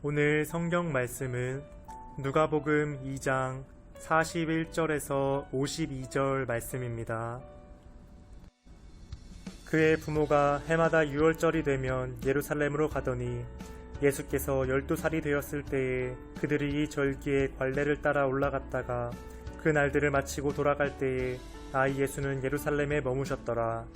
오늘 성경 말씀은 누가복음 2장 41절에서 52절 말씀입니다. 그의 부모가 해마다 유월절이 되면 예루살렘으로 가더니 예수께서 12살이 되었을 때에 그들이 이 절기에 관례를 따라 올라갔다가 그 날들을 마치고 돌아갈 때에 아이 예수는 예루살렘에 머무셨더라.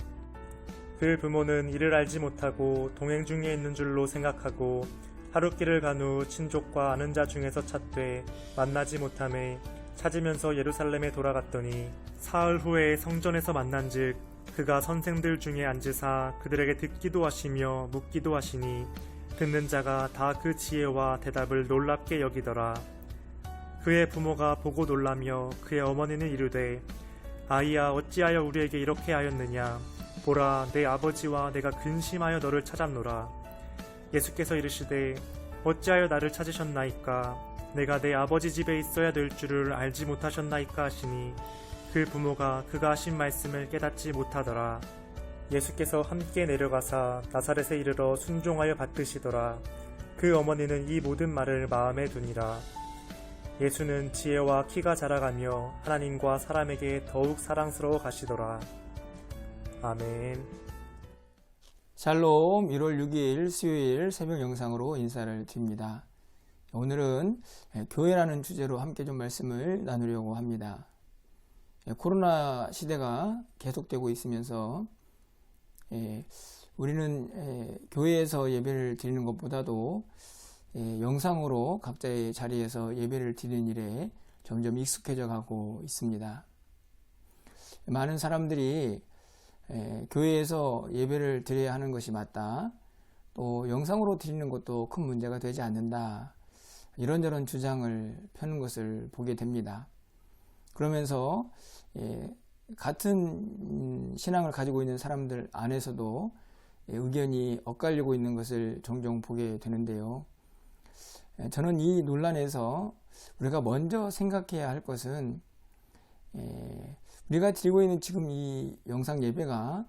그 부모는 이를 알지 못하고 동행 중에 있는 줄로 생각하고 하룻길을 간 후 친족과 아는 자 중에서 찾되 만나지 못하매 찾으면서 예루살렘에 돌아갔더니 사흘 후에 성전에서 만난즉 그가 선생들 중에 앉으사 그들에게 듣기도 하시며 묻기도 하시니 듣는 자가 다 그 지혜와 대답을 놀랍게 여기더라. 그의 부모가 보고 놀라며 그의 어머니는 이르되 아이야 어찌하여 우리에게 이렇게 하였느냐. 보라 내 아버지와 내가 근심하여 너를 찾았노라. 예수께서 이르시되 어찌하여 나를 찾으셨나이까. 내가 내 아버지 집에 있어야 될 줄을 알지 못하셨나이까 하시니 그 부모가 그가 하신 말씀을 깨닫지 못하더라. 예수께서 함께 내려가사 나사렛에 이르러 순종하여 받드시더라. 그 어머니는 이 모든 말을 마음에 두니라. 예수는 지혜와 키가 자라가며 하나님과 사람에게 더욱 사랑스러워 가시더라. 아멘. 샬롬 1월 6일 수요일 새벽 영상으로 인사를 드립니다. 오늘은 교회라는 주제로 함께 좀 말씀을 나누려고 합니다. 코로나 시대가 계속되고 있으면서 우리는 교회에서 예배를 드리는 것보다도 영상으로 각자의 자리에서 예배를 드리는 일에 점점 익숙해져 가고 있습니다. 많은 사람들이 교회에서 예배를 드려야 하는 것이 맞다. 또 영상으로 드리는 것도 큰 문제가 되지 않는다. 이런저런 주장을 펴는 것을 보게 됩니다. 그러면서 같은 신앙을 가지고 있는 사람들 안에서도 의견이 엇갈리고 있는 것을 종종 보게 되는데요. 저는 이 논란에서 우리가 먼저 생각해야 할 것은 우리가 드리고 있는 지금 이 영상 예배가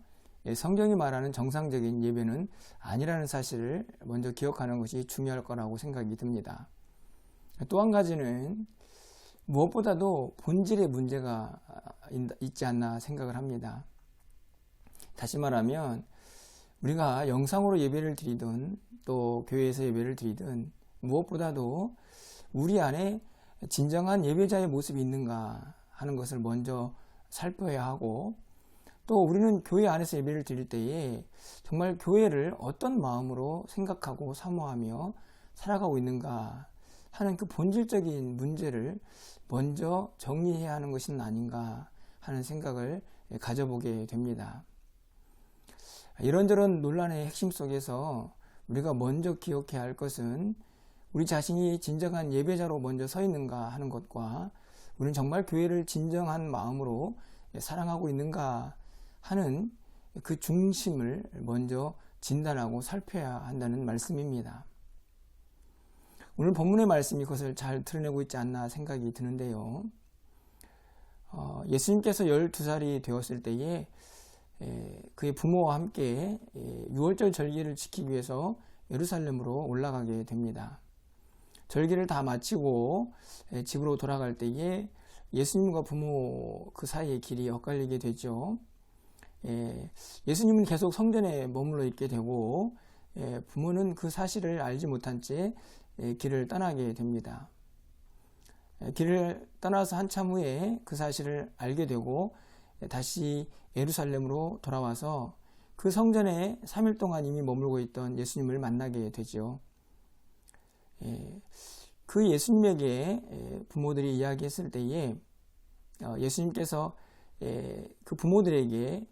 성경이 말하는 정상적인 예배는 아니라는 사실을 먼저 기억하는 것이 중요할 거라고 생각이 듭니다. 또 한 가지는 무엇보다도 본질의 문제가 있지 않나 생각을 합니다. 다시 말하면 우리가 영상으로 예배를 드리든 또 교회에서 예배를 드리든 무엇보다도 우리 안에 진정한 예배자의 모습이 있는가 하는 것을 먼저 살펴야 하고, 또 우리는 교회 안에서 예배를 드릴 때에 정말 교회를 어떤 마음으로 생각하고 사모하며 살아가고 있는가 하는 그 본질적인 문제를 먼저 정리해야 하는 것은 아닌가 하는 생각을 가져보게 됩니다. 이런저런 논란의 핵심 속에서 우리가 먼저 기억해야 할 것은 우리 자신이 진정한 예배자로 먼저 서 있는가 하는 것과 우리는 정말 교회를 진정한 마음으로 사랑하고 있는가 하는 그 중심을 먼저 진단하고 살펴야 한다는 말씀입니다. 오늘 본문의 말씀이 그것을 잘 드러내고 있지 않나 생각이 드는데요. 예수님께서 12살이 되었을 때에 그의 부모와 함께 유월절 절기를 지키기 위해서 예루살렘으로 올라가게 됩니다. 절기를 다 마치고 집으로 돌아갈 때에 예수님과 부모 그 사이의 길이 엇갈리게 되죠. 예수님은 계속 성전에 머물러 있게 되고 부모는 그 사실을 알지 못한 채 길을 떠나게 됩니다. 길을 떠나서 한참 후에 그 사실을 알게 되고 다시 예루살렘으로 돌아와서 그 성전에 3일 동안 이미 머물고 있던 예수님을 만나게 되죠. 그 예수님에게 부모들이 이야기했을 때에 예수님께서 그 부모들에게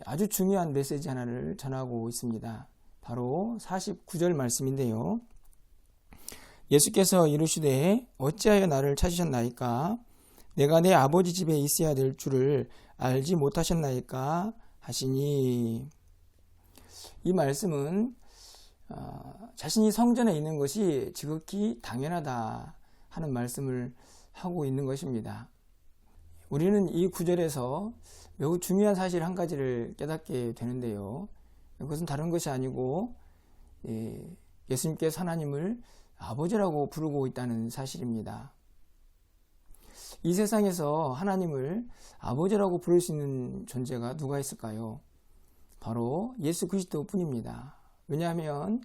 아주 중요한 메시지 하나를 전하고 있습니다. 바로 49절 말씀인데요. 예수께서 이르시되 어찌하여 나를 찾으셨나이까. 내가 내 아버지 집에 있어야 될 줄을 알지 못하셨나이까 하시니. 이 말씀은 자신이 성전에 있는 것이 지극히 당연하다 하는 말씀을 하고 있는 것입니다. 우리는 이 구절에서 매우 중요한 사실 한 가지를 깨닫게 되는데요. 그것은 다른 것이 아니고 예수님께서 하나님을 아버지라고 부르고 있다는 사실입니다. 이 세상에서 하나님을 아버지라고 부를 수 있는 존재가 누가 있을까요? 바로 예수 그리스도 뿐입니다. 왜냐하면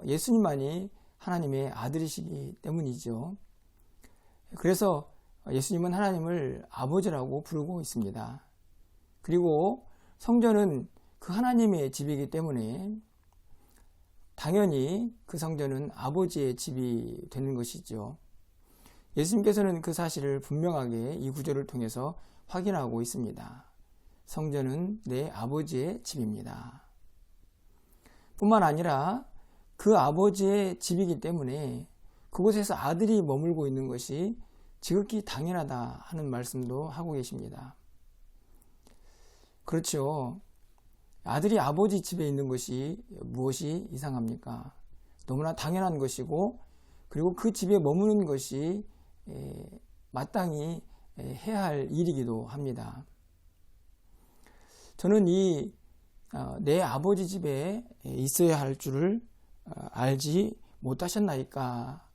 예수님만이 하나님의 아들이시기 때문이죠. 그래서 예수님은 하나님을 아버지라고 부르고 있습니다. 그리고 성전은 그 하나님의 집이기 때문에 당연히 그 성전은 아버지의 집이 되는 것이죠. 예수님께서는 그 사실을 분명하게 이 구절을 통해서 확인하고 있습니다. 성전은 내 아버지의 집입니다. 뿐만 아니라 그 아버지의 집이기 때문에 그곳에서 아들이 머물고 있는 것이 지극히 당연하다 하는 말씀도 하고 계십니다. 그렇죠. 아들이 아버지 집에 있는 것이 무엇이 이상합니까? 너무나 당연한 것이고, 그리고 그 집에 머무는 것이 마땅히 해야 할 일이기도 합니다. 저는 내 아버지 집에 있어야 할 줄을 알지 못하셨나이까?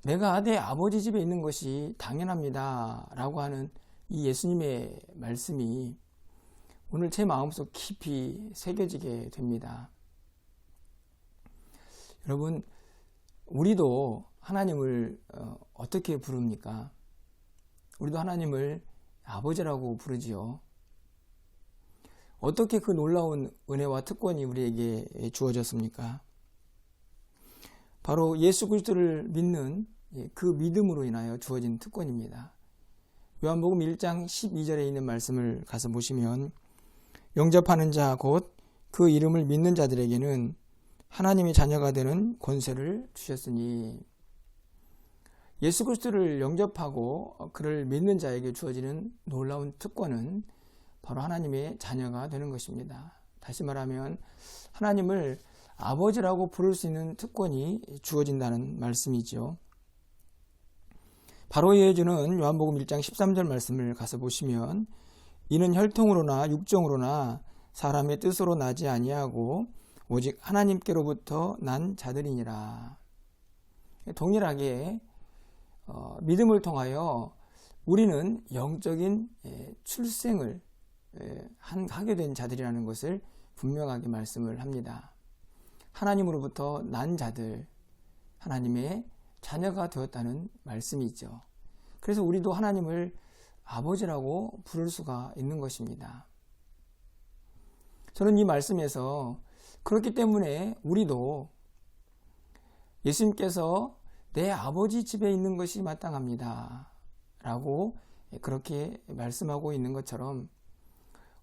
내가 내 아버지 집에 있는 것이 당연합니다 라고 하는 이 예수님의 말씀이 오늘 제 마음속 깊이 새겨지게 됩니다. 여러분, 우리도 하나님을 어떻게 부릅니까? 우리도 하나님을 아버지라고 부르지요. 어떻게 그 놀라운 은혜와 특권이 우리에게 주어졌습니까? 바로 예수 그리스도를 믿는 그 믿음으로 인하여 주어진 특권입니다. 요한복음 1장 12절에 있는 말씀을 가서 보시면, 영접하는 자 곧 그 이름을 믿는 자들에게는 하나님의 자녀가 되는 권세를 주셨으니, 예수 그리스도를 영접하고 그를 믿는 자에게 주어지는 놀라운 특권은 바로 하나님의 자녀가 되는 것입니다. 다시 말하면 하나님을 아버지라고 부를 수 있는 특권이 주어진다는 말씀이죠. 바로 이어주는 요한복음 1장 13절 말씀을 가서 보시면, 이는 혈통으로나 육정으로나 사람의 뜻으로 나지 아니하고 오직 하나님께로부터 난 자들이니라. 동일하게 믿음을 통하여 우리는 영적인 출생을 하게 된 자들이라는 것을 분명하게 말씀을 합니다. 하나님으로부터 난 자들, 하나님의 자녀가 되었다는 말씀이죠. 그래서 우리도 하나님을 아버지라고 부를 수가 있는 것입니다. 저는 이 말씀에서 그렇기 때문에 우리도 예수님께서 내 아버지 집에 있는 것이 마땅합니다 라고 그렇게 말씀하고 있는 것처럼,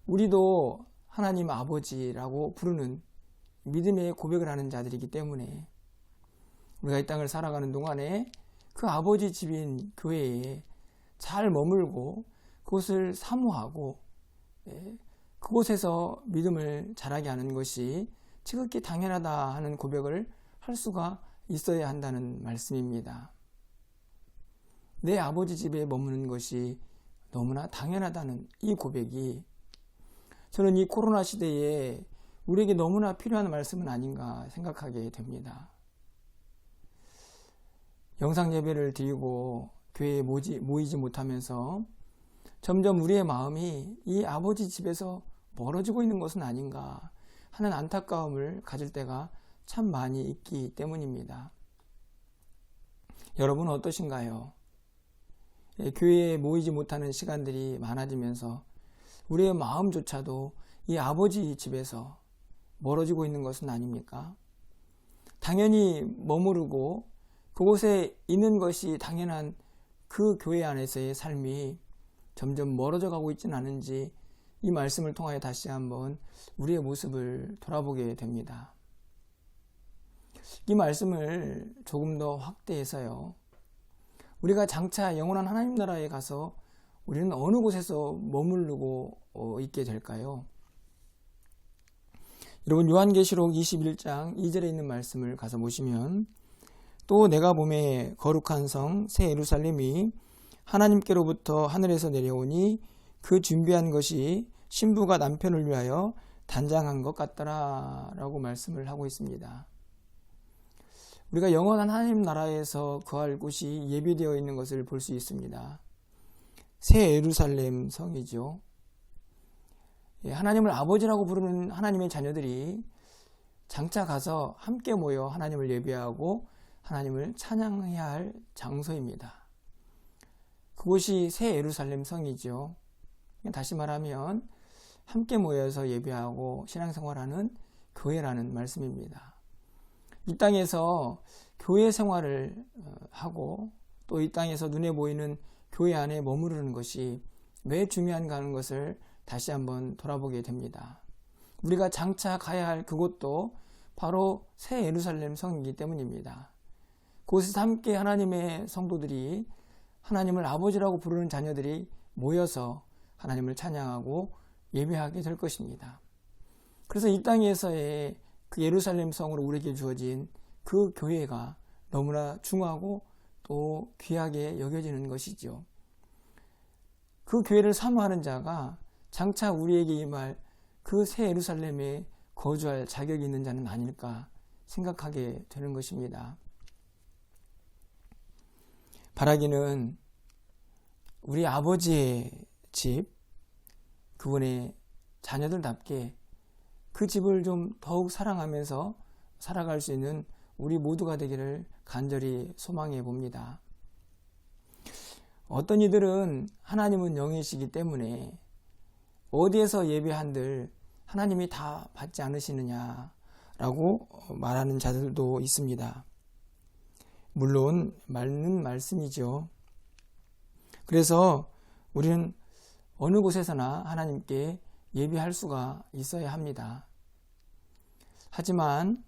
우리도 하나님 아버지라고 부르는 믿음의 고백을 하는 자들이기 때문에 우리가 이 땅을 살아가는 동안에 그 아버지 집인 교회에 잘 머물고 그것을 사모하고 그곳에서 믿음을 자라게 하는 것이 지극히 당연하다 하는 고백을 할 수가 있어야 한다는 말씀입니다. 내 아버지 집에 머무는 것이 너무나 당연하다는 이 고백이 저는 이 코로나 시대에 우리에게 너무나 필요한 말씀은 아닌가 생각하게 됩니다. 영상 예배를 드리고 교회에 모이지 못하면서 점점 우리의 마음이 이 아버지 집에서 멀어지고 있는 것은 아닌가 하는 안타까움을 가질 때가 참 많이 있기 때문입니다. 여러분은 어떠신가요? 교회에 모이지 못하는 시간들이 많아지면서 우리의 마음조차도 이 아버지 집에서 멀어지고 있는 것은 아닙니까? 당연히 머무르고 그곳에 있는 것이 당연한 그 교회 안에서의 삶이 점점 멀어져 가고 있지는 않은지 이 말씀을 통하여 다시 한번 우리의 모습을 돌아보게 됩니다. 이 말씀을 조금 더 확대해서요, 우리가 장차 영원한 하나님 나라에 가서 우리는 어느 곳에서 머무르고 있게 될까요? 여러분, 요한계시록 21장 2절에 있는 말씀을 가서 보시면, 또 내가 보매 거룩한 성 새 예루살렘이 하나님께로부터 하늘에서 내려오니 그 준비한 것이 신부가 남편을 위하여 단장한 것 같더라 라고 말씀을 하고 있습니다. 우리가 영원한 하나님 나라에서 거할 곳이 예비되어 있는 것을 볼 수 있습니다. 새 예루살렘 성이죠. 하나님을 아버지라고 부르는 하나님의 자녀들이 장차 가서 함께 모여 하나님을 예배하고 하나님을 찬양해야 할 장소입니다. 그곳이 새 예루살렘 성이죠. 다시 말하면 함께 모여서 예배하고 신앙생활하는 교회라는 말씀입니다. 이 땅에서 교회 생활을 하고 또 이 땅에서 눈에 보이는 교회 안에 머무르는 것이 왜 중요한가 하는 것을 다시 한번 돌아보게 됩니다. 우리가 장차 가야 할 그곳도 바로 새 예루살렘 성이기 때문입니다. 그곳에서 함께 하나님의 성도들이 하나님을 아버지라고 부르는 자녀들이 모여서 하나님을 찬양하고 예배하게 될 것입니다. 그래서 이 땅에서의 그 예루살렘 성으로 우리에게 주어진 그 교회가 너무나 중요하고 또 귀하게 여겨지는 것이죠. 그 교회를 사모하는 자가 장차 우리에게 임할 그 새 예루살렘에 거주할 자격이 있는 자는 아닐까 생각하게 되는 것입니다. 바라기는 우리 아버지의 집, 그분의 자녀들답게 그 집을 좀 더욱 사랑하면서 살아갈 수 있는 우리 모두가 되기를 간절히 소망해 봅니다. 어떤 이들은 하나님은 영이시기 때문에 어디에서 예배한들 하나님이 다 받지 않으시느냐라고 말하는 자들도 있습니다. 물론 맞는 말씀이죠. 그래서 우리는 어느 곳에서나 하나님께 예배할 수가 있어야 합니다. 하지만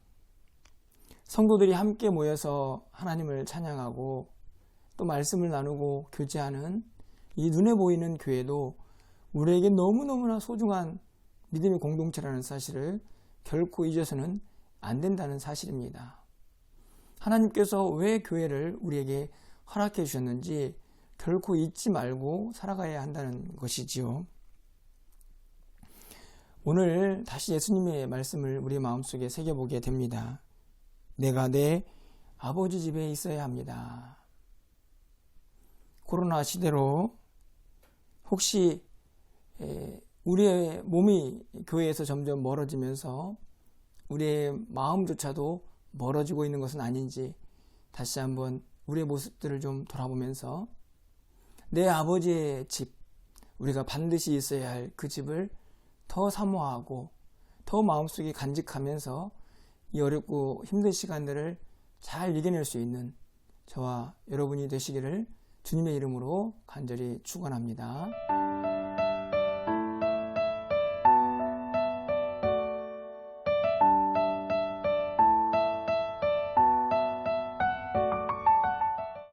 성도들이 함께 모여서 하나님을 찬양하고 또 말씀을 나누고 교제하는 이 눈에 보이는 교회도 우리에게 너무너무나 소중한 믿음의 공동체라는 사실을 결코 잊어서는 안 된다는 사실입니다. 하나님께서 왜 교회를 우리에게 허락해 주셨는지 결코 잊지 말고 살아가야 한다는 것이지요. 오늘 다시 예수님의 말씀을 우리 마음속에 새겨보게 됩니다. 내가 내 아버지 집에 있어야 합니다. 코로나 시대로 혹시 우리의 몸이 교회에서 점점 멀어지면서 우리의 마음조차도 멀어지고 있는 것은 아닌지 다시 한번 우리의 모습들을 좀 돌아보면서 내 아버지의 집, 우리가 반드시 있어야 할 그 집을 더 사모하고 더 마음속에 간직하면서 이 어렵고 힘든 시간들을 잘 이겨낼 수 있는 저와 여러분이 되시기를 주님의 이름으로 간절히 축원합니다.